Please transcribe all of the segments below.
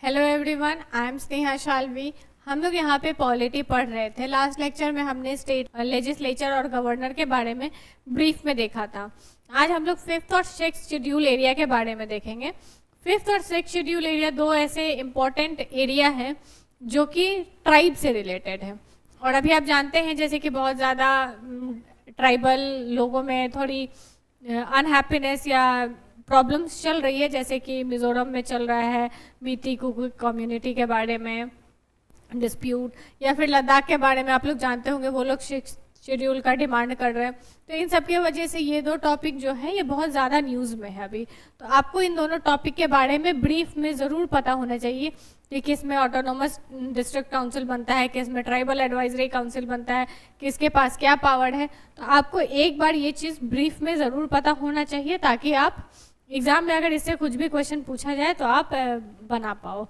Hello everyone, I am Sneha Shalvi. हम लोग यहाँ पे पॉलिटी पढ़ रहे थे। लास्ट लेक्चर में हमने स्टेट लेजिस्लेचर और गवर्नर के बारे में ब्रीफ में देखा था। आज हम लोग फिफ्थ और सिक्स्थ शेड्यूल एरिया के बारे में देखेंगे। फिफ्थ और सिक्स्थ शेड्यूल एरिया दो ऐसे इम्पॉर्टेंट एरिया हैं जो कि ट्राइब से रिलेटेड है। और अभी आप जानते हैं जैसे कि बहुत ज़्यादा ट्राइबल लोगों में थोड़ी अनहैप्पीनेस या प्रॉब्लम्स चल रही है, जैसे कि मिज़ोरम में चल रहा है मीती कुकी कम्युनिटी के बारे में डिस्प्यूट, या फिर लद्दाख के बारे में आप लोग जानते होंगे, वो लोग शेड्यूल का डिमांड कर रहे हैं। तो इन सब की वजह से ये दो टॉपिक जो है ये बहुत ज़्यादा न्यूज़ में है अभी। तो आपको इन दोनों टॉपिक के बारे में ब्रीफ में ज़रूर पता होना चाहिए कि किस में ऑटोनोमस डिस्ट्रिक्ट काउंसिल बनता है, किस में ट्राइबल एडवाइजरी काउंसिल बनता है, किसके पास क्या पावर है। तो आपको एक बार ये चीज़ ब्रीफ में ज़रूर पता होना चाहिए ताकि आप एग्जाम में अगर इससे कुछ भी क्वेश्चन पूछा जाए तो आप बना पाओ।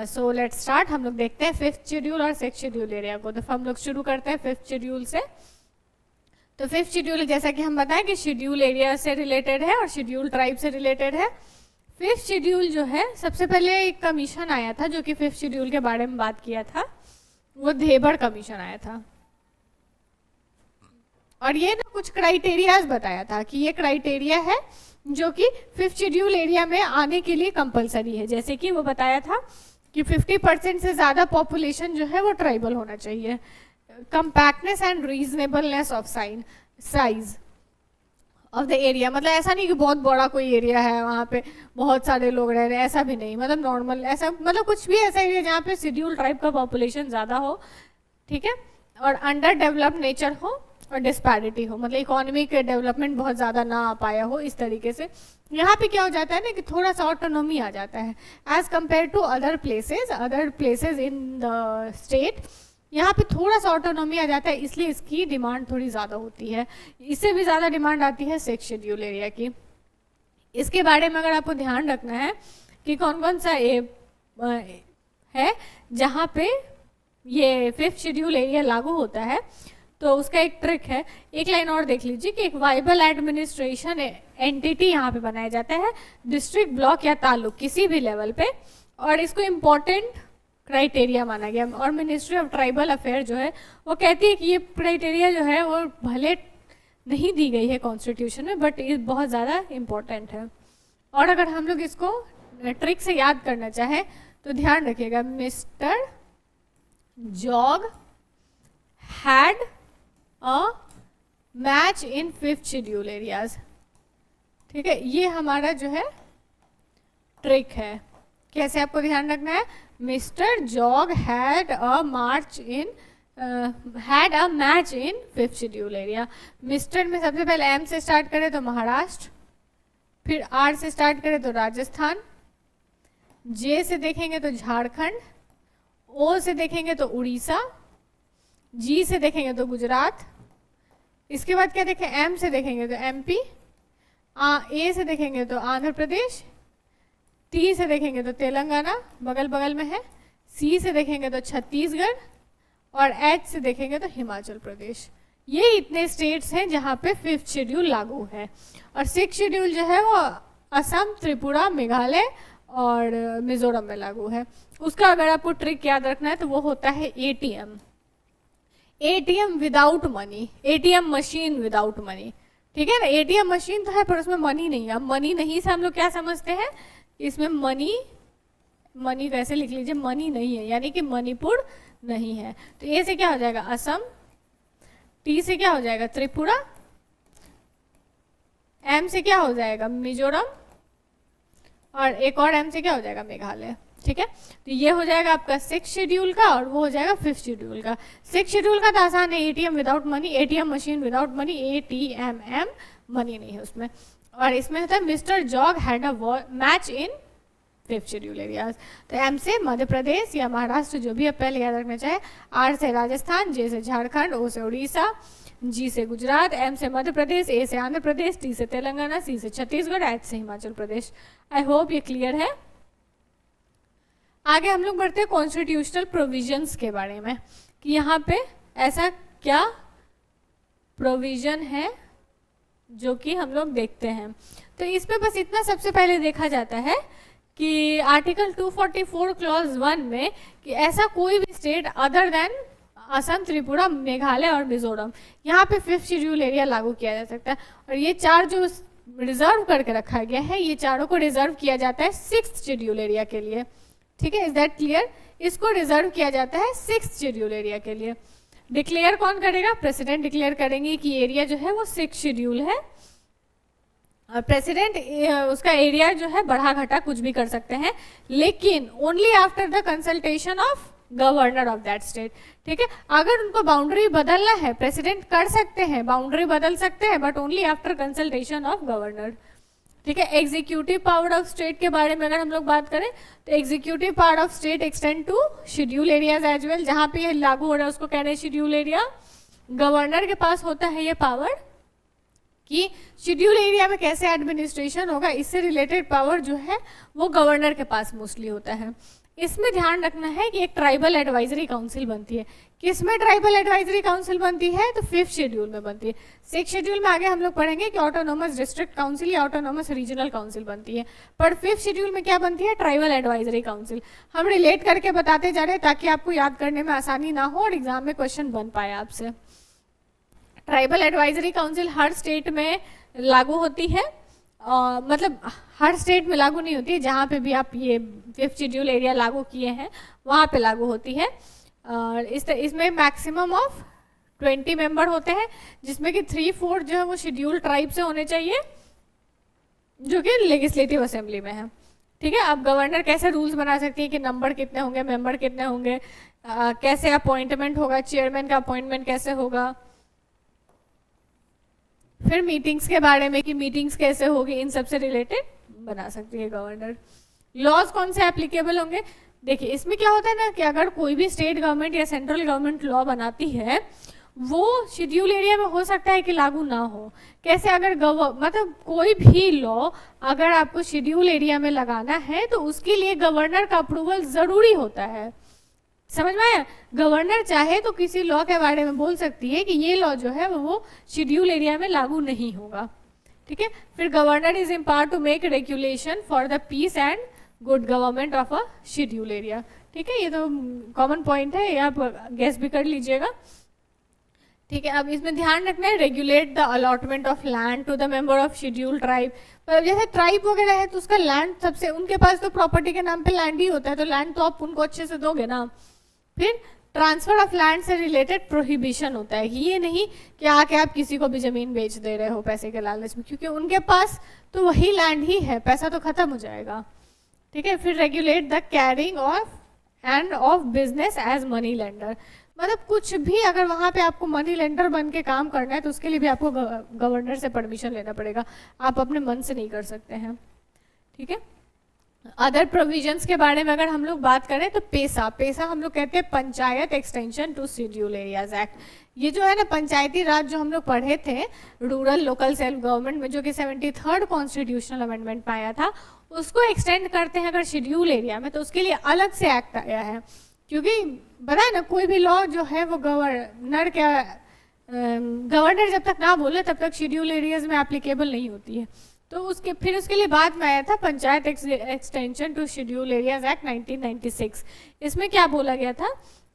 So let's start. हम लोग देखते हैं फिफ्थ शेड्यूल और सिक्स्थ शेड्यूल एरिया को। तो हम लोग शुरू करते हैं फिफ्थ शेड्यूल से। तो फिफ्थ शेड्यूल जैसा कि हम बताएं कि शेड्यूल एरिया से रिलेटेड है और शेड्यूल ट्राइब से रिलेटेड है। फिफ्थ शेड्यूल जो है, सबसे पहले एक कमीशन आया था जो कि फिफ्थ शेड्यूल के बारे में बात किया था, वो धेबर कमीशन आया था। और ये ना कुछ क्राइटेरियाज बताया था कि ये क्राइटेरिया है जो कि फिफ्थ शेड्यूल एरिया में आने के लिए कंपलसरी है। जैसे कि वो बताया था कि 50% से ज़्यादा पॉपुलेशन जो है वो ट्राइबल होना चाहिए, compactness and reasonableness of size of the area. मतलब ऐसा नहीं कि बहुत बड़ा कोई एरिया है वहाँ पे बहुत सारे लोग रह रहे हैं, ऐसा भी नहीं। मतलब नॉर्मल ऐसा, मतलब कुछ भी ऐसा एरिया जहाँ पे शेड्यूल ट्राइब का पॉपुलेशन ज़्यादा हो, ठीक है, और अंडर डेवलप्ड नेचर हो और डिस्पैरिटी हो, मतलब इकोनॉमिक डेवलपमेंट बहुत ज़्यादा ना आ पाया हो। इस तरीके से यहाँ पे क्या हो जाता है ना कि थोड़ा सा ऑटोनॉमी आ जाता है as compare to other places in the state. यहाँ पे थोड़ा सा ऑटोनॉमी आ जाता है, इसलिए इसकी डिमांड थोड़ी ज़्यादा होती है। इससे भी ज़्यादा डिमांड आती है सिक्स्थ शेड्यूल एरिया की। इसके बारे में अगर आपको ध्यान रखना है कि कौन कौन सा है जहाँ पे ये फिफ्थ शेड्यूल एरिया लागू होता है, तो उसका एक ट्रिक है। एक लाइन और देख लीजिए कि एक वाइबल एडमिनिस्ट्रेशन एंटिटी यहाँ पे बनाया जाता है, डिस्ट्रिक्ट, ब्लॉक या तालुक किसी भी लेवल पे, और इसको इम्पोर्टेंट क्राइटेरिया माना गया। और मिनिस्ट्री ऑफ ट्राइबल अफेयर जो है वो कहती है कि ये क्राइटेरिया जो है वो भले नहीं दी गई है कॉन्स्टिट्यूशन में, बट ये बहुत ज़्यादा इम्पोर्टेंट है। और अगर हम लोग इसको ट्रिक से याद करना चाहें तो ध्यान रखिएगा, mister Jog had a match in fifth schedule areas. ठीक है, ये हमारा जो है ट्रिक है। कैसे आपको ध्यान रखना है, mister Jog had a match in fifth schedule area. Mister में सबसे पहले एम से स्टार्ट करें तो महाराष्ट्र, फिर आर से स्टार्ट करें तो राजस्थान, जे से देखेंगे तो झारखंड, ओ से देखेंगे तो उड़ीसा, जी से देखेंगे तो गुजरात, इसके बाद क्या देखें, एम से देखेंगे तो एमपी, ए से देखेंगे तो आंध्र प्रदेश, टी से देखेंगे तो तेलंगाना बगल बगल में है, सी से देखेंगे तो छत्तीसगढ़, और एच से देखेंगे तो हिमाचल प्रदेश। ये इतने स्टेट्स हैं जहाँ पे फिफ्थ शेड्यूल लागू है। और सिक्स्थ शेड्यूल जो है वो असम, त्रिपुरा, मेघालय और मिजोरम में लागू है। उसका अगर आपको ट्रिक याद रखना है तो वो होता है ATM without money, ATM machine without money. ठीक है ना, एटीएम मशीन तो है पर उसमें मनी नहीं है। अब मनी नहीं से हम लोग क्या समझते हैं, इसमें मनी कैसे लिख लीजिए, मनी नहीं है, यानी कि मणिपुर नहीं है। तो ए से क्या हो जाएगा असम, टी से क्या हो जाएगा त्रिपुरा, एम से क्या हो जाएगा मिजोरम, और एक और एम से क्या हो जाएगा मेघालय। ठीक है, तो ये हो जाएगा आपका सिक्स शेड्यूल का और वो हो जाएगा फिफ्थ शेड्यूल का। सिक्स शेड्यूल का तो आसान है, ATM without money, ATM machine without money, ATMM, money नहीं है उसमें। और इसमें होता है mister Jog had a match in fifth schedule areas. तो एम से मध्य प्रदेश या महाराष्ट्र जो भी आप पहले याद रखना चाहे, आर से राजस्थान, जे से झारखंड, ओ से उड़ीसा, जी से गुजरात, एम से मध्य प्रदेश, ए से आंध्र प्रदेश, टी से तेलंगाना, सी से छत्तीसगढ़, एच से हिमाचल प्रदेश। आई होप ये क्लियर है। आगे हम लोग बढ़ते हैं कॉन्स्टिट्यूशनल प्रोविजंस के बारे में कि यहाँ पे ऐसा क्या प्रोविजन है जो कि हम लोग देखते हैं। तो इसमें बस इतना सबसे पहले देखा जाता है कि आर्टिकल 244 क्लॉज 1 में कि ऐसा कोई भी state other than Assam, Tripura, Meghalaya और मिजोरम, यहाँ पे 5th शेड्यूल एरिया लागू किया जा सकता है। और ये 4 जो रिजर्व करके रखा गया है, ये चारों को रिजर्व किया जाता है 6th शेड्यूल एरिया के लिए। ठीक है, इज दैट क्लियर? इसको रिजर्व किया जाता है 6th शेड्यूल एरिया के लिए। डिक्लेयर कौन करेगा? प्रेसिडेंट डिक्लेयर करेंगे कि एरिया जो है वो 6th शेड्यूल है, और प्रेसिडेंट उसका एरिया जो है बढ़ा घटा कुछ भी कर सकते हैं, लेकिन only after the consultation of governor of that state. ठीक है, अगर उनको बाउंड्री बदलना है, प्रेसिडेंट कर सकते हैं, बाउंड्री बदल सकते हैं, but only after consultation of governor. ठीक है, एग्जीक्यूटिव पावर ऑफ स्टेट के बारे में अगर हम लोग बात करें तो executive power of state extend to schedule areas as well. जहां पे ये लागू हो रहा है उसको कह रहे हैं शेड्यूल एरिया। गवर्नर के पास होता है ये पावर कि शेड्यूल एरिया में कैसे एडमिनिस्ट्रेशन होगा, इससे रिलेटेड पावर जो है वो गवर्नर के पास मोस्टली होता है। इसमें ध्यान रखना है कि एक ट्राइबल एडवाइजरी काउंसिल बनती है। किसमें ट्राइबल एडवाइजरी काउंसिल बनती है? तो 5th शेड्यूल में बनती है। 6th शेड्यूल में आगे हम लोग पढ़ेंगे कि ऑटोनोमस डिस्ट्रिक्ट काउंसिल या ऑटोनोमस रीजनल काउंसिल बनती है, पर 5th शेड्यूल में क्या बनती है? Tribal advisory council. हम रिलेट करके बताते जा रहे हैं ताकि आपको याद करने में आसानी ना हो और एग्जाम में क्वेश्चन बन पाए आपसे। ट्राइबल एडवाइजरी काउंसिल हर स्टेट में लागू होती है, मतलब हर स्टेट में लागू नहीं होती है, जहाँ पे भी आप ये 5th शेड्यूल एरिया लागू किए हैं वहाँ पे लागू होती है। और इसमें मैक्सिमम ऑफ 20 मेंबर होते हैं, जिसमें कि 3/4 जो है वो शेड्यूल ट्राइब से होने चाहिए, जो कि लेजिस्लेटिव असेंबली में है। ठीक है, अब गवर्नर कैसे रूल्स बना सकती है कि नंबर कितने होंगे, मेंबर कितने होंगे, कैसे अपॉइंटमेंट होगा, चेयरमैन का अपॉइंटमेंट कैसे होगा, फिर मीटिंग्स के बारे में कि मीटिंग्स कैसे होगी, इन सब से रिलेटेड बना सकती है गवर्नर। लॉज कौन से एप्लीकेबल होंगे? देखिए, इसमें क्या होता है ना कि अगर कोई भी स्टेट गवर्नमेंट या सेंट्रल गवर्नमेंट लॉ बनाती है, वो शेड्यूल एरिया में हो सकता है कि लागू ना हो। कैसे? अगर मतलब कोई भी लॉ अगर आपको शेड्यूल एरिया में लगाना है तो उसके लिए गवर्नर का अप्रूवल जरूरी होता है। समझ में आया? गवर्नर चाहे तो किसी लॉ के बारे में बोल सकती है कि ये लॉ जो है वो शेड्यूल एरिया में लागू नहीं होगा। ठीक है, फिर governor is empowered to make regulation for the peace and good government of a schedule area. ठीक है, ये तो कॉमन पॉइंट है, ये आप गेस भी कर लीजिएगा। ठीक है, अब इसमें ध्यान रखना है regulate the allotment of land to the member of schedule tribe. पर जैसे ट्राइब वगैरह है तो उसका लैंड सबसे, उनके पास तो प्रॉपर्टी के नाम पे लैंड ही होता है, तो लैंड तो आप उनको अच्छे से दोगे ना। फिर ट्रांसफर ऑफ लैंड से रिलेटेड प्रोहिबिशन होता है कि ये नहीं कि आके आप किसी को भी जमीन बेच दे रहे हो पैसे के लालच में, क्योंकि उनके पास तो वही लैंड ही है, पैसा तो खत्म हो जाएगा। ठीक है, फिर regulate the carrying of and of business as money lender, मतलब कुछ भी अगर वहाँ पे आपको मनी लेंडर बन के काम करना है तो उसके लिए भी आपको गवर्नर से परमिशन लेना पड़ेगा, आप अपने मन से नहीं कर सकते हैं। ठीक है, अदर प्रोविजंस के बारे में अगर हम लोग बात करें तो पेसा हम लोग कहते हैं panchayat extension to schedule areas act. ये जो है ना पंचायती राज जो हम लोग पढ़े थे रूरल लोकल सेल्फ गवर्नमेंट में, जो कि 73rd कॉन्स्टिट्यूशनल अमेंडमेंट में आया था, उसको एक्सटेंड करते हैं अगर शेड्यूल एरिया में, तो उसके लिए अलग से एक्ट आया है। क्योंकि बताए ना कोई भी लॉ जो है वो गवर्नर जब तक ना बोले तब तक शेड्यूल एरियाज में एप्लीकेबल नहीं होती है। तो उसके लिए बाद में आया था panchayat extension to schedule areas act 1996। इसमें क्या बोला गया था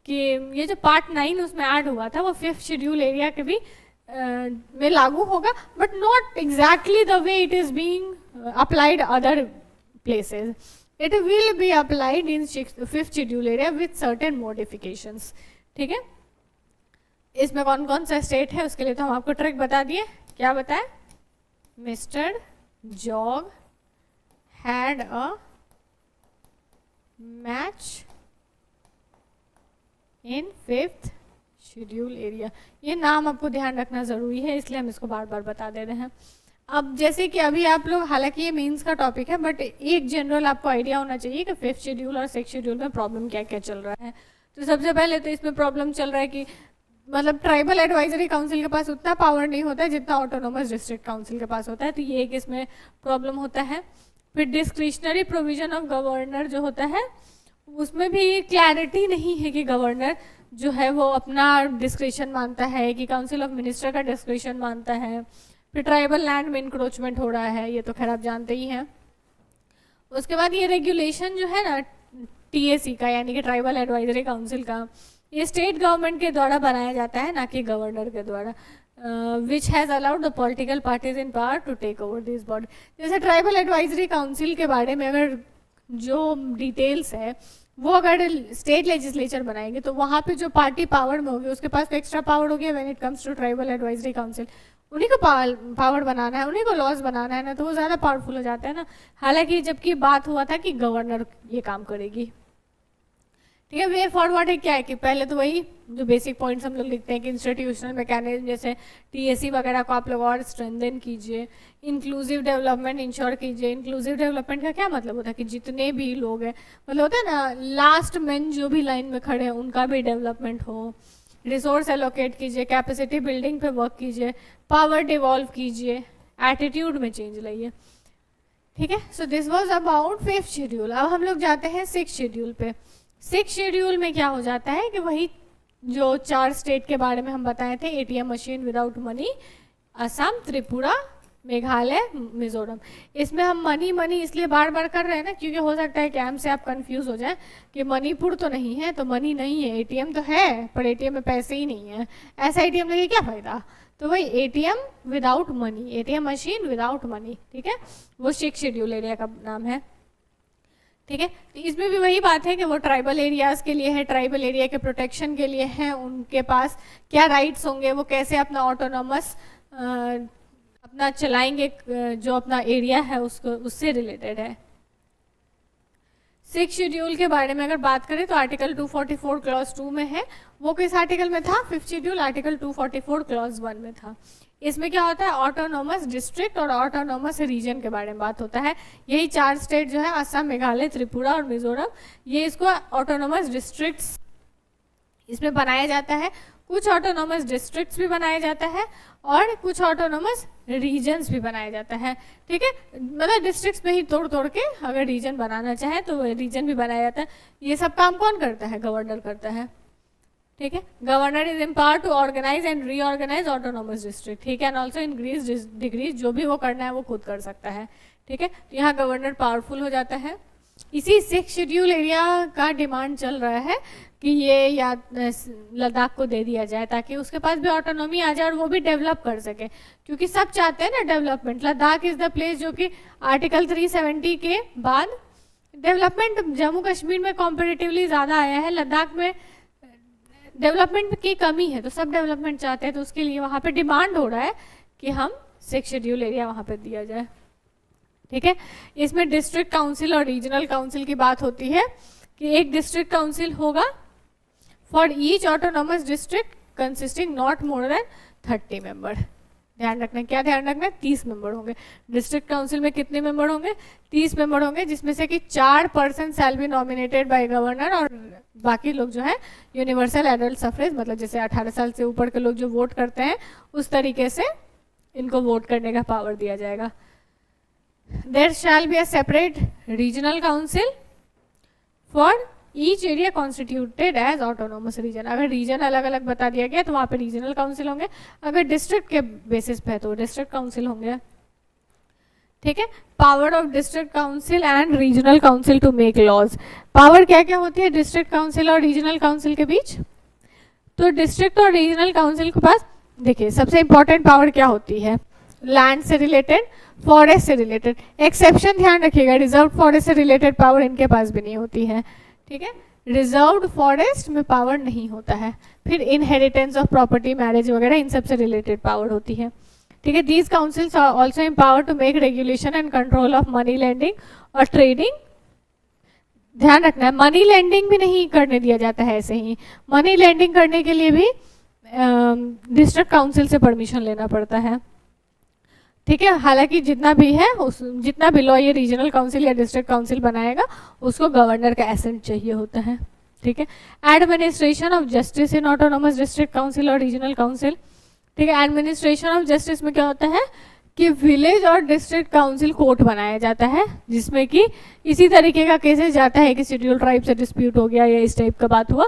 कि ये जो पार्ट 9 उसमें ऐड हुआ था वो 5th शेड्यूल एरिया के भी में लागू होगा, but not exactly the way it is being applied other places. It will be applied in 5th schedule area with certain modifications। ठीक है, इसमें कौन कौन सा स्टेट है उसके लिए तो हम आपको ट्रिक बता दिए। क्या बताए? Mister jog had a match in 5th schedule area. ये नाम आपको ध्यान रखना जरूरी है, इसलिए हम इसको बार बार बता दे रहे हैं। अब जैसे कि अभी आप लोग, हालांकि ये मेंस का टॉपिक है, बट एक जनरल आपको आइडिया होना चाहिए कि 5th शेड्यूल और 6th शेड्यूल में प्रॉब्लम क्या क्या चल रहा है। तो सबसे पहले तो इसमें प्रॉब्लम चल रहा है कि मतलब ट्राइबल एडवाइजरी काउंसिल के पास उतना पावर नहीं होता है जितना ऑटोनोमस डिस्ट्रिक्ट काउंसिल के पास होता है, तो ये एक इसमें प्रॉब्लम होता है। फिर डिस्क्रिशनरी प्रोविजन ऑफ गवर्नर जो होता है उसमें भी क्लैरिटी नहीं है कि गवर्नर जो है वो अपना डिस्क्रिशन मानता है कि काउंसिल ऑफ मिनिस्टर का डिस्क्रिशन मानता है। फिर ट्राइबल लैंड में इंक्रोचमेंट हो रहा है, ये तो खैर आप जानते ही हैं। उसके बाद ये रेगुलेशन जो है ना TAC का, यानी कि ट्राइबल एडवाइजरी काउंसिल का, ये स्टेट गवर्नमेंट के द्वारा बनाया जाता है, ना कि गवर्नर के द्वारा, which has allowed the political parties in power to take over this body. जैसे ट्राइबल एडवाइजरी काउंसिल के बारे में अगर जो डिटेल्स है वो अगर स्टेट लेजिस्लेचर बनाएंगे तो वहाँ पे जो पार्टी पावर में होगी उसके पास तो एक्स्ट्रा पावर होगी when it comes to tribal advisory council. उन्हीं को पावर बनाना है, उन्हीं को लॉज बनाना है ना, तो वो ज़्यादा पावरफुल हो जाता है ना। हालांकि जबकि बात हुआ था कि गवर्नर ये काम करेगी। ठीक है, वे फॉरवर्ड है क्या है कि पहले तो वही जो बेसिक पॉइंट्स हम लोग लिखते हैं कि इंस्टीट्यूशनल मैकेनिज्म जैसे TAC वगैरह को आप लोग और स्ट्रेंथन कीजिए, इंक्लूसिव डेवलपमेंट इंश्योर कीजिए। इंक्लूसिव डेवलपमेंट का क्या मतलब होता है कि जितने भी लोग हैं, मतलब होता है ना लास्ट मैन जो भी लाइन में खड़े हैं उनका भी डेवलपमेंट हो। रिसोर्स एलोकेट कीजिए, कैपेसिटी बिल्डिंग पे वर्क कीजिए, पावर डिवॉल्व कीजिए, एटीट्यूड में चेंज लाइए। ठीक है, so this was about 5th schedule. अब हम लोग जाते हैं 6th शेड्यूल पे। 6th शेड्यूल में क्या हो जाता है कि वही जो 4 स्टेट के बारे में हम बताए थे, ATM machine without money, Assam, Tripura, Meghalaya, Mizoram. इसमें हम मनी इसलिए बार बार कर रहे हैं ना क्योंकि हो सकता है कि हमसे आप कंफ्यूज हो जाए कि मणिपुर तो नहीं है तो मनी नहीं है, ATM तो है पर ATM में पैसे ही नहीं है, ऐसा ATM लेके क्या फ़ायदा। तो वही ATM without money, ATM machine without money. ठीक है, वो 6th शेड्यूल एरिया का नाम है। ठीक है, तो इसमें भी वही बात है कि वो ट्राइबल एरियाज के लिए है, ट्राइबल एरिया के प्रोटेक्शन के लिए है, उनके पास क्या राइट्स होंगे, वो कैसे अपना ऑटोनॉमस अपना चलाएंगे, जो अपना एरिया है उसको उससे रिलेटेड है। 6th शेड्यूल के बारे में अगर बात करें तो आर्टिकल 244 क्लॉज 2 में है। वो किस आर्टिकल में था? 5th शेड्यूल आर्टिकल 244 क्लॉज 1 में था। इसमें क्या होता है, ऑटोनॉमस डिस्ट्रिक्ट और ऑटोनॉमस रीजन के बारे में बात होता है। यही 4 स्टेट जो है असम, मेघालय, त्रिपुरा और मिजोरम, ये इसको ऑटोनॉमस डिस्ट्रिक्ट्स इसमें बनाया जाता है। कुछ ऑटोनॉमस डिस्ट्रिक्ट्स भी बनाया जाता है और कुछ ऑटोनॉमस रीजन्स भी बनाया जाता है। ठीक है, मतलब डिस्ट्रिक्ट्स में ही तोड़ तोड़ के अगर रीजन बनाना चाहे तो रीजन भी बनाया जाता है। ये सब काम कौन करता है? गवर्नर करता है। ठीक है, governor is empowered to organise and reorganise autonomous district. ठीक है, एंड ऑल्सो इंक्रीज डिग्रीज, जो भी वो करना है वो खुद कर सकता है। ठीक है, तो यहाँ गवर्नर पावरफुल हो जाता है। इसी 6th शेड्यूल एरिया का डिमांड चल रहा है कि ये या लद्दाख को दे दिया जाए ताकि उसके पास भी ऑटोनॉमी आ जाए और वो भी डेवलप कर सके, क्योंकि सब चाहते हैं ना development. Ladakh is the place जो कि आर्टिकल 370 के बाद डेवलपमेंट जम्मू कश्मीर में कॉम्पेरेटिवली ज़्यादा आया है, लद्दाख में डेवलपमेंट की कमी है, तो सब डेवलपमेंट चाहते हैं, तो उसके लिए वहाँ पे डिमांड हो रहा है कि हम 6th शेड्यूल एरिया वहाँ पे दिया जाए। ठीक है, इसमें डिस्ट्रिक्ट काउंसिल और रीजनल काउंसिल की बात होती है कि एक डिस्ट्रिक्ट काउंसिल होगा for each autonomous district consisting not more than 30 member. ध्यान रखना, क्या ध्यान रखना है? 30 मेंबर होंगे। डिस्ट्रिक्ट काउंसिल में कितने मेंबर होंगे? 30 मेंबर होंगे, जिसमें से कि 4 person shall be nominated by governor और बाकी लोग जो है यूनिवर्सल एडल्ट सफरेज, मतलब जैसे 18 साल से ऊपर के लोग जो वोट करते हैं उस तरीके से इनको वोट करने का पावर दिया जाएगा। There shall be a separate regional council for each area constituted as autonomous region। अगर रीजन अलग अलग बता दिया गया तो वहाँ पे रीजनल काउंसिल होंगे, अगर डिस्ट्रिक्ट के बेसिस पे तो डिस्ट्रिक्ट काउंसिल होंगे। ठीक है, power of district council and regional council to make laws. Power क्या क्या होती है डिस्ट्रिक्ट काउंसिल और रीजनल काउंसिल के बीच? तो डिस्ट्रिक्ट और रीजनल काउंसिल के पास देखिए सबसे इंपॉर्टेंट पावर क्या होती है? लैंड से रिलेटेड, फॉरेस्ट से रिलेटेड। एक्सेप्शन ध्यान रखिएगा, रिजर्व फॉरेस्ट से रिलेटेड पावर इनके पास भी नहीं होती है। ठीक है, रिजर्व्ड फॉरेस्ट में पावर नहीं होता है। फिर इनहेरिटेंस ऑफ प्रॉपर्टी, मैरिज वगैरह, इन सब से रिलेटेड पावर होती है। ठीक है, these councils are also empower to make regulation and control of money lending और ट्रेडिंग। ध्यान रखना है, मनी लेंडिंग भी नहीं करने दिया जाता है ऐसे ही। मनी लेंडिंग करने के लिए भी डिस्ट्रिक्ट काउंसिल से परमिशन लेना पड़ता है। ठीक है, हालांकि जितना भी है जितना भी लॉ ये रीजनल काउंसिल या डिस्ट्रिक्ट काउंसिल बनाएगा उसको गवर्नर का एसेंट चाहिए होता है। ठीक है, administration of justice in autonomous district council और रीजनल काउंसिल। ठीक है, एडमिनिस्ट्रेशन ऑफ जस्टिस में क्या होता है कि विलेज और डिस्ट्रिक्ट काउंसिल कोर्ट बनाया जाता है, जिसमें कि इसी तरीके का केसेस जाता है कि शेड्यूल ट्राइब से डिस्प्यूट हो गया या इस टाइप का बात हुआ,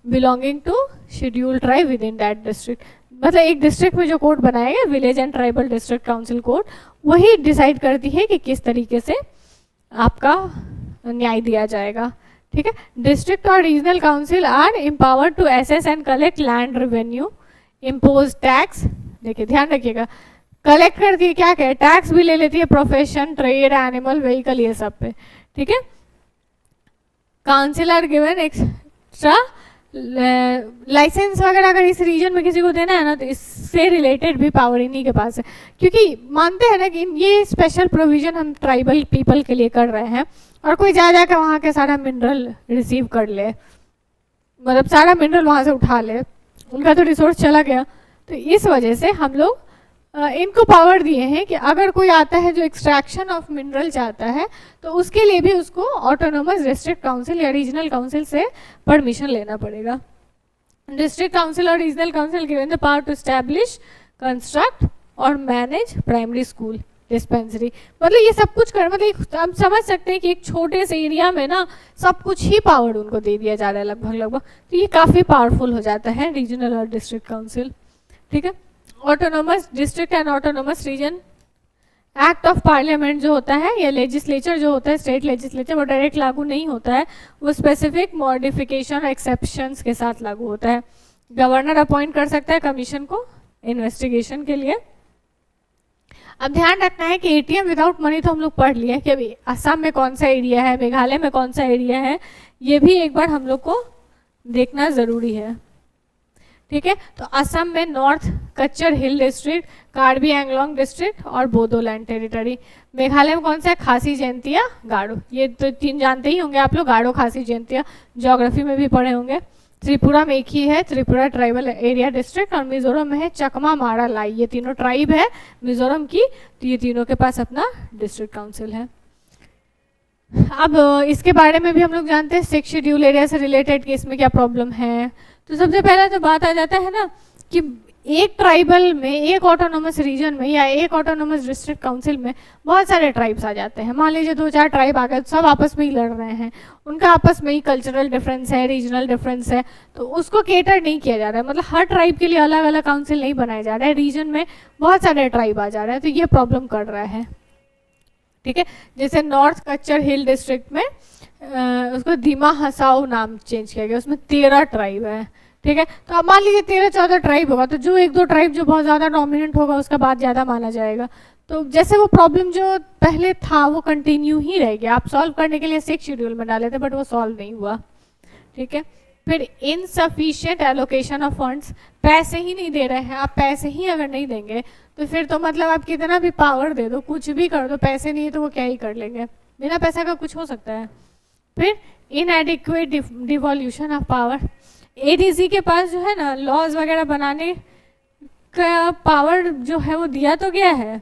belonging to schedule tribe within that district. मतलब एक डिस्ट्रिक्ट में जो कोर्ट बनाया गया, village and tribal district council court, वही डिसाइड करती है कि किस तरीके से आपका न्याय दिया जाएगा। ठीक है, डिस्ट्रिक्ट और regional council are empowered to assess and collect land revenue, impose tax. देखिए ध्यान रखिएगा, कलेक्ट करती है, क्या क्या टैक्स भी ले लेती है, प्रोफेशन, ट्रेड, एनिमल, व्हीकल, ये सब पे। ठीक है, council are given extra licence वगैरह अगर इस रीजन में किसी को देना है ना, तो इससे रिलेटेड भी पावर इन्हीं के पास है, क्योंकि मानते हैं ना कि ये स्पेशल प्रोविजन हम ट्राइबल पीपल के लिए कर रहे हैं, और कोई जा जाकर वहाँ के सारा मिनरल रिसीव कर ले, मतलब सारा मिनरल वहाँ से उठा ले, उनका तो रिसोर्स चला गया। तो इस वजह से हम लोग इनको पावर दिए हैं कि अगर कोई आता है जो एक्सट्रैक्शन ऑफ मिनरल चाहता है, तो उसके लिए भी उसको ऑटोनोमस डिस्ट्रिक्ट काउंसिल या रीजनल काउंसिल से परमिशन लेना पड़ेगा। डिस्ट्रिक्ट काउंसिल और regional council given the power to establish, construct और मैनेज प्राइमरी स्कूल, डिस्पेंसरी। मतलब ये सब कुछ कर, मतलब हम समझ सकते हैं कि एक छोटे से एरिया में ना सब कुछ ही पावर उनको दे दिया जा रहा है लगभग लगभग, तो ये काफ़ी पावरफुल हो जाता है रीजनल और डिस्ट्रिक्ट काउंसिल। ठीक है, autonomous district and autonomous region, act of parliament जो होता है या लेजिस्लेचर जो होता है, स्टेट लेजिस्लेचर, वो डायरेक्ट लागू नहीं होता है, वो स्पेसिफिक मॉडिफिकेशन और एक्सेप्शंस के साथ लागू होता है। गवर्नर अपॉइंट कर सकता है कमीशन को इन्वेस्टिगेशन के लिए। अब ध्यान रखना है कि एटीएम विदाउट मनी तो हम लोग पढ़ लिया कि अभी असम में कौन सा एरिया है, मेघालय में कौन सा एरिया है, ये भी एक बार हम लोग को देखना ज़रूरी है। ठीक है, तो असम में north Cachar hill district, Karbi Anglong district और बोडोलैंड टेरिटरी। मेघालय में कौन सा है, खासी जयंतिया गारो, ये तो तीन जानते ही होंगे आप लोग, गारो खासी जयंतिया, ज्योग्राफी में भी पढ़े होंगे। त्रिपुरा में एक ही है, त्रिपुरा ट्राइबल एरिया डिस्ट्रिक्ट, और मिजोरम में है चकमा, मारा, लाई, ये तीनों ट्राइब है मिजोरम की, तो ये तीनों के पास अपना डिस्ट्रिक्ट काउंसिल है। अब इसके बारे में भी हम लोग जानते हैं 6 शेड्यूल एरिया से रिलेटेड कि इसमें क्या प्रॉब्लम है। तो सबसे पहला तो बात आ जाता है ना कि एक ट्राइबल में, एक ऑटोनोमस रीजन में या एक ऑटोनोमस डिस्ट्रिक्ट काउंसिल में बहुत सारे ट्राइब्स आ जाते हैं। मान लीजिए 2-4 ट्राइब आ गए, सब आपस में ही लड़ रहे हैं, उनका आपस में ही कल्चरल डिफरेंस है, रीजनल डिफरेंस है, तो उसको केटर नहीं किया जा रहा है। मतलब हर ट्राइब के लिए अलग अलग काउंसिल नहीं बनाया जा रहा है, रीजन में बहुत सारे ट्राइब आ जा रहे हैं, तो ये प्रॉब्लम कर रहा है। ठीक है, जैसे नॉर्थ कच्चर हिल डिस्ट्रिक्ट में उसको धीमा हसाओ नाम चेंज किया गया, उसमें 13 ट्राइब है। ठीक है, तो अब मान लीजिए 13-14 ट्राइब होगा, तो जो 1-2 ट्राइब जो बहुत ज़्यादा डोमिनेंट होगा उसका बात ज़्यादा माना जाएगा। तो जैसे वो प्रॉब्लम जो पहले था वो कंटिन्यू ही रह गया। आप सॉल्व करने के लिए 6 शेड्यूल में डाले थे, बट वो सॉल्व नहीं हुआ। ठीक है, फिर इनसफिशिएंट एलोकेशन ऑफ फंड्स, पैसे ही नहीं दे रहे हैं। आप पैसे ही अगर नहीं देंगे तो फिर तो मतलब आप कितना भी पावर दे दो, कुछ भी कर दो, पैसे नहीं है तो वो क्या ही कर लेंगे, बिना पैसा का कुछ हो सकता है। फिर इनएडिक्वेट डिवोल्यूशन ऑफ पावर, एडीसी के पास जो है ना लॉज वगैरह बनाने का पावर जो है वो दिया तो गया है।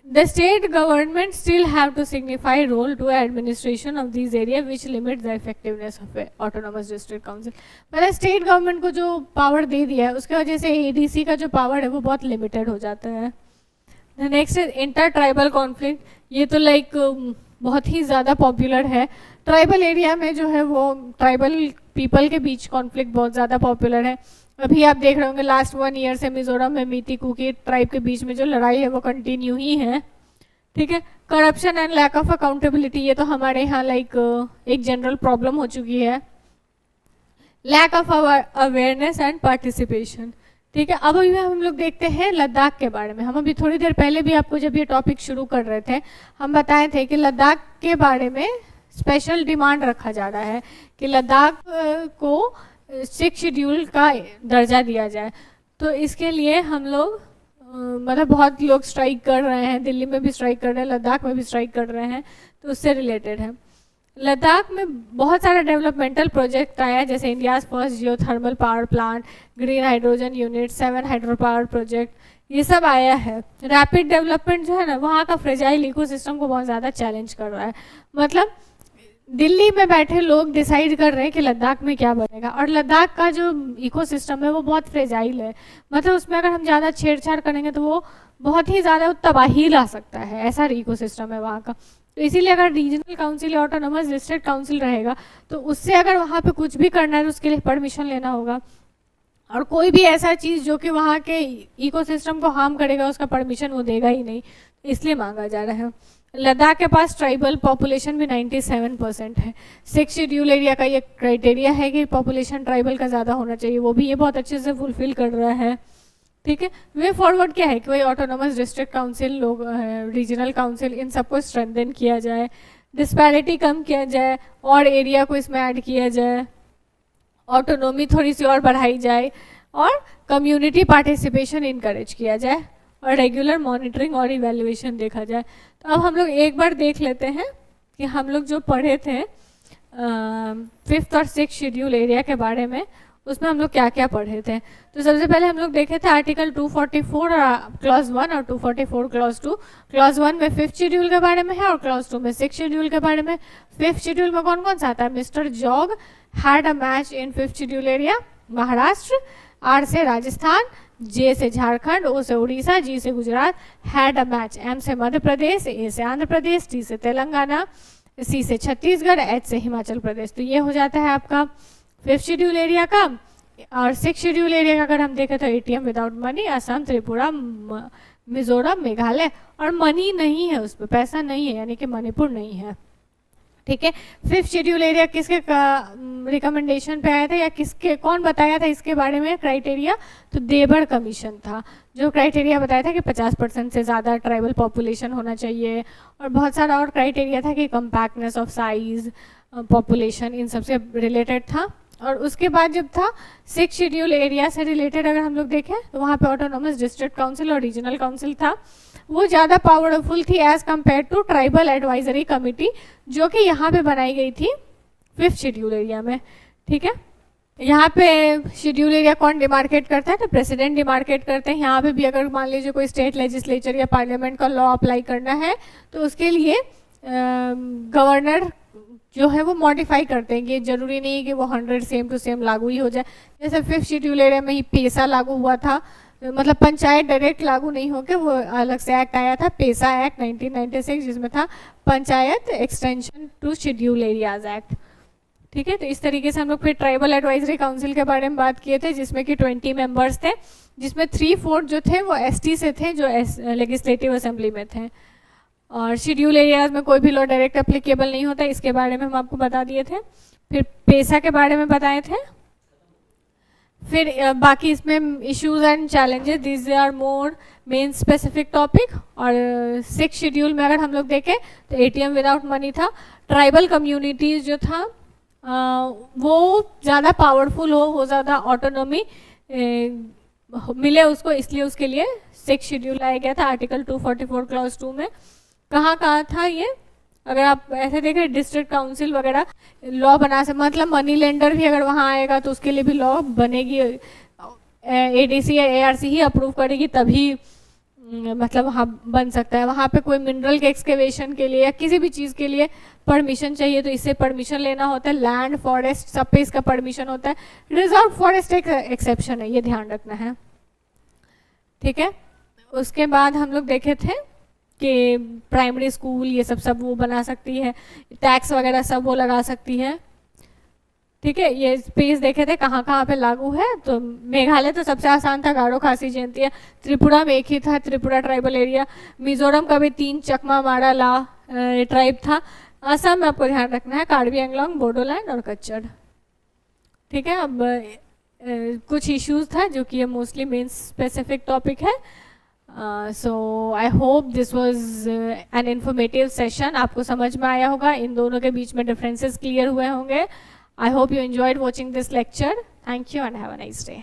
The state government still have to signify role to administration of these area which limits the effectiveness of autonomous district council। मतलब स्टेट गवर्नमेंट को जो पावर दे दिया है उसके वजह से एडीसी का जो पावर है वो बहुत लिमिटेड हो जाता है। Next is inter tribal conflict, ये तो लाइक बहुत ही ज़्यादा पॉपुलर है। ट्राइबल एरिया में जो है वो ट्राइबल पीपल के बीच कॉन्फ्लिक्ट बहुत ज़्यादा पॉपुलर है। अभी आप देख रहे होंगे लास्ट 1 ईयर से मिजोरम में मीती कुकी ट्राइब के बीच में जो लड़ाई है वो कंटिन्यू ही है। ठीक है, corruption and lack of accountability, ये तो हमारे यहाँ लाइक एक जनरल प्रॉब्लम हो चुकी है। Lack of awareness and participation. ठीक है, अब अभी हम लोग देखते हैं लद्दाख के बारे में। हम अभी थोड़ी देर पहले भी आपको जब ये टॉपिक शुरू कर रहे थे हम बताए थे कि लद्दाख के बारे में स्पेशल डिमांड रखा जा रहा है कि लद्दाख को 6 शेड्यूल का दर्जा दिया जाए। तो इसके लिए हम लोग मतलब बहुत लोग स्ट्राइक कर रहे हैं, दिल्ली में भी स्ट्राइक कर रहे हैं, लद्दाख में भी स्ट्राइक कर रहे हैं, तो उससे रिलेटेड है। लद्दाख में बहुत सारा डेवलपमेंटल प्रोजेक्ट आया है, जैसे इंडियाज़ फर्स्ट जियो thermal power plant, green hydrogen unit, 7 hydro power project, ये सब आया है। रैपिड डेवलपमेंट जो है ना वहाँ का फ्रेजाइल इकोसिस्टम को बहुत ज़्यादा चैलेंज कर रहा है। मतलब दिल्ली में बैठे लोग डिसाइड कर रहे हैं कि लद्दाख में क्या बनेगा, और लद्दाख का जो इकोसिस्टम है वो बहुत फ्रेजाइल है। मतलब उसमें अगर हम ज़्यादा छेड़छाड़ करेंगे तो वो बहुत ही ज़्यादा तबाही ला सकता है, ऐसा इकोसिस्टम है वहाँ का। तो इसीलिए अगर रीजनल काउंसिल या ऑटोनोमस डिस्ट्रिक्ट काउंसिल रहेगा तो उससे अगर वहाँ पे कुछ भी करना है तो उसके लिए परमिशन लेना होगा, और कोई भी ऐसा चीज़ जो कि वहाँ के इकोसिस्टम को हार्म करेगा उसका परमिशन वो देगा ही नहीं। इसलिए मांगा जा रहा है। लद्दाख के पास ट्राइबल पॉपुलेशन भी 97% है। 6 शेड्यूल एरिया का ये क्राइटेरिया है कि पॉपुलेशन ट्राइबल का ज़्यादा होना चाहिए, वो भी ये बहुत अच्छे से फुलफिल कर रहा है। ठीक है, वे फॉरवर्ड क्या है कि वही ऑटोनोमस डिस्ट्रिक्ट काउंसिल, लोग रीजनल काउंसिल, इन सबको स्ट्रेंथन किया जाए, डिस्पैरिटी कम किया जाए और एरिया को इसमें ऐड किया जाए, ऑटोनोमी थोड़ी सी और बढ़ाई जाए और कम्युनिटी पार्टिसिपेशन इनकरेज किया जाए और रेगुलर मॉनिटरिंग और इवैल्यूएशन देखा जाए। तो अब हम लोग एक बार देख लेते हैं कि हम लोग जो पढ़े थे 5th और 6th शेड्यूल एरिया के बारे में, उसमें हम लोग क्या क्या पढ़े थे। तो सबसे पहले हम लोग देखे थे आर्टिकल 244 क्लॉज 1 और 244 क्लॉज 2। क्लॉज 1 में 5th शेड्यूल के बारे में है और क्लॉज 2 में 6th शेड्यूल के बारे में। 5th शेड्यूल में कौन कौन सा आता है? Mister Jog had a match in 5th schedule area, Maharashtra, R से राजस्थान, जे से झारखंड, ओ से उड़ीसा, जी से Gujarat, had a match, M से मध्य प्रदेश, ए से आंध्र प्रदेश, टी से तेलंगाना, सी से छत्तीसगढ़, एच से हिमाचल प्रदेश। तो ये हो जाता है आपका 5th शेड्यूल एरिया का। और 6th शेड्यूल एरिया का अगर हम देखें तो ATM without money, Assam, Tripura, Mizoram, Meghalaya, और मनी नहीं है, उस पर पैसा नहीं है, यानी कि मणिपुर नहीं है। ठीक है, 5th शेड्यूल एरिया किसके रिकमेंडेशन पे आया था या किसके, कौन बताया था इसके बारे में क्राइटेरिया? तो देबर कमीशन था जो क्राइटेरिया बताया था कि 50% से ज़्यादा ट्राइबल पॉपुलेशन होना चाहिए, और बहुत सारा और क्राइटेरिया था कि कम्पैक्टनेस ऑफ साइज, पॉपुलेशन, इन सबसे रिलेटेड था। और उसके बाद जब था 6th शेड्यूल एरिया से रिलेटेड अगर हम लोग देखें तो वहाँ पे ऑटोनोमस डिस्ट्रिक्ट काउंसिल और रीजनल काउंसिल था, वो ज़्यादा पावरफुल थी as compare to tribal advisory committee जो कि यहाँ पे बनाई गई थी 5th शेड्यूल एरिया में। ठीक है, यहाँ पे शेड्यूल एरिया कौन डिमार्केट करता है? तो प्रेसिडेंट डिमार्केट करते हैं। यहाँ पे भी अगर मान लीजिए कोई स्टेट लेजिस्लेचर या पार्लियामेंट का लॉ अप्लाई करना है तो उसके लिए गवर्नर जो है वो मॉडिफाई करते हैं कि जरूरी नहीं है कि वो 100 सेम टू सेम लागू ही हो जाए। जैसे 5th शेड्यूल एरिया में ही पेसा लागू हुआ था, मतलब पंचायत डायरेक्ट लागू नहीं होकर वो अलग से एक्ट आया था, पेसा एक्ट 1996, जिसमें था panchayat extension to schedule areas act. ठीक है, तो इस तरीके से हम लोग फिर ट्राइबल एडवाइजरी काउंसिल के बारे में बात किए थे जिसमें कि 20 मेंबर्स थे, जिसमें 3/4 जो थे वो एसटी से थे जो लेजिस्लेटिव असेंबली में थे। और शेड्यूल एरियाज में कोई भी लॉ डायरेक्ट एप्लीकेबल नहीं होता, इसके बारे में हम आपको बता दिए थे। फिर पेसा के बारे में बताए थे। फिर बाकी इसमें issues and challenges, this are more main specific topic. और 6th शेड्यूल में अगर हम लोग देखें तो एटीएम विदाउट मनी था। ट्राइबल कम्युनिटीज़ जो था वो ज़्यादा पावरफुल हो ज़्यादा ऑटोनॉमी मिले उसको, इसलिए उसके लिए 6th शेड्यूल लाया गया था आर्टिकल 244 क्लॉज 2 में। कहाँ था ये? अगर आप ऐसे देखें डिस्ट्रिक्ट काउंसिल वगैरह लॉ बना से, मतलब मनी लेंडर भी अगर वहाँ आएगा तो उसके लिए भी लॉ बनेगी, एडीसी या एआरसी ही अप्रूव करेगी तभी मतलब वहाँ बन सकता है। वहाँ पे कोई मिनरल के एक्सकेवेशन के लिए या किसी भी चीज़ के लिए परमिशन चाहिए तो इससे परमिशन लेना होता है। लैंड, फॉरेस्ट, सब पे इसका परमिशन होता है। रिजर्व फॉरेस्ट एक एक्सेप्शन है, ये ध्यान रखना है। ठीक है, उसके बाद हम लोग देखे थे कि प्राइमरी स्कूल ये सब वो बना सकती है, टैक्स वगैरह सब वो लगा सकती है। ठीक है, ये स्पेस देखे थे कहाँ कहाँ पे लागू है। तो मेघालय तो सबसे आसान था, गारो खासी जयंती। त्रिपुरा में एक ही था, त्रिपुरा ट्राइबल एरिया। मिजोरम का भी 3 चकमा माड़ा ला ट्राइब था। असम में आपको ध्यान रखना है कार्बी एंगलोंग, बोडोलैंड और कच्चड़। ठीक है, अब कुछ इश्यूज था जो कि ये मोस्टली मेन स्पेसिफिक टॉपिक है। So I hope this was an informative session. आपको समझ में आया होगा, इन दोनों के बीच में डिफरेंसेस क्लियर हुए होंगे। I hope you enjoyed watching this lecture. Thank you and have a nice day.